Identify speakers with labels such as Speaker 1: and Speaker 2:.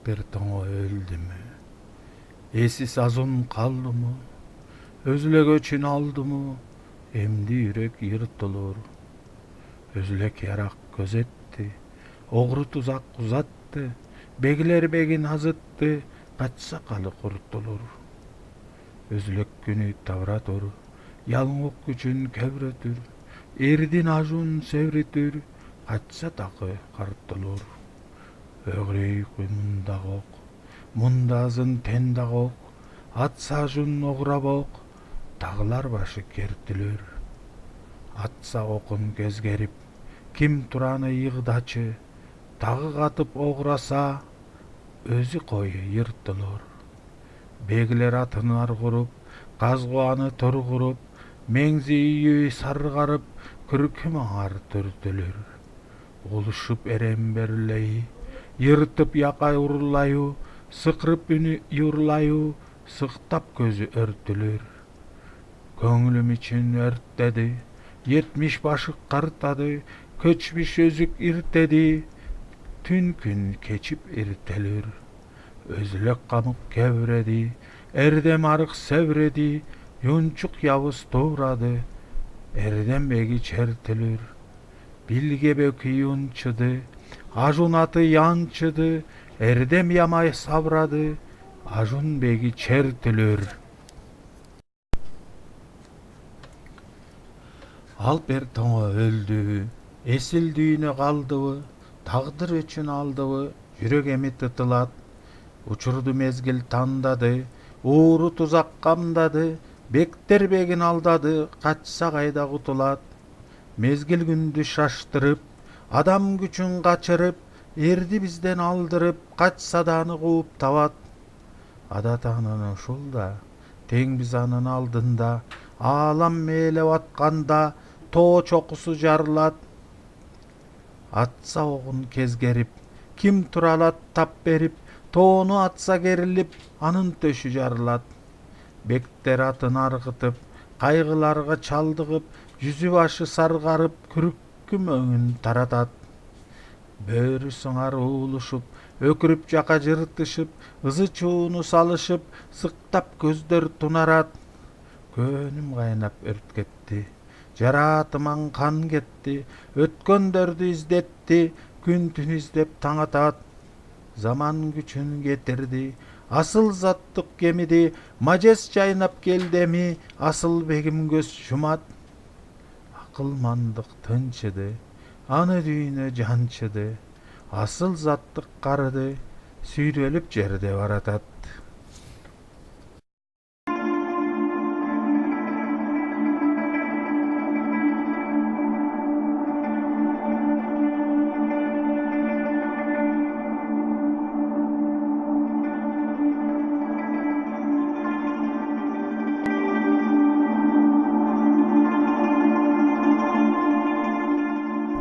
Speaker 1: бир тоңо өлдүмү? Эсис азын калдымы? Өзүлөгөчүн алдымы? Эмди үрөк йыртылыр. Өзүлөк ярак көзөттү, огру тузак узатты, бегилер бегин азытты, качса калы куртулур. Өзүлөк күнү табыратыр, ялыңок күчүн кебретир, эрдин ажун себритир, качса дагы картылыр. Өгрөйкү мундагок, мундазын тендагок, атса ажун ограбок, тагылар башы кертилөр. Атса окун кезгерип, ким тураны йыгдачы, тагы катып ограса, өзү кою йыртылыр. Бегилер атын аргырып, казгы аны торгуруп, меңзи үйү саргарып, күркүм аңар түртүлөр. Улушуп эремберлейи, йыртып якай урлайы, сыкырып үнү юрлайы, сыктап көзү өртүлөр. Көңүлүм ичин өрттеди, 70 башык картады, көчмүш өзүк иртеди, түн күн кечип иртелер. Өзүлөк камык кебиреди, эрдем арык себиреди, юнчук ябыс туурады, эрдем беги чертилер. Билге бөкүй унчыды, ажун аты янчыды, эрдем ямай сабырады, ажун беги чертилер. Ал бир тоңо өлдүбү, эсил дүйнө калдыбы, тагдыр өчүн алдыбы, жүрөк эми тытылат. Учурду мезгил тандады, ууру тузак камдады, бектер бегин алдады, качса кайда кутулат. Мезгил күндү шаштырып, адам күчүн качырып, эрди бизден алдырып, качса да аны кууп табат. Адат анын ушул да, тең биз анын алдында, аалам мээлеп атканда, тоо чокусу жарылат. Атса огун кезгерип, ким тура алат тап берип, тоону атса керилип, анын төшү жарылат. Бектер атын аргытып, кайгыларга чалдыгып, жүзү башы саргарып, күркүм өңүн таратат. Бөрү сыңар уулушуп, өкүрүп жака жыртышып, ызы чууну салышып, сыктап көздөр тунарат. Көнүм кайнап өрт кетти, жараатыман кан кетти, өткөндөрдү издетти, күн түн издеп таң атат. Заман күчүн кетирди, асыл заттык кемиди, мажес жайнап келдеми, асыл бегим көз жумат. Акылмандык тынчыды, аны дүйнө жанчыды, асыл заттык карыды, сүйрөлүп жерде баратат.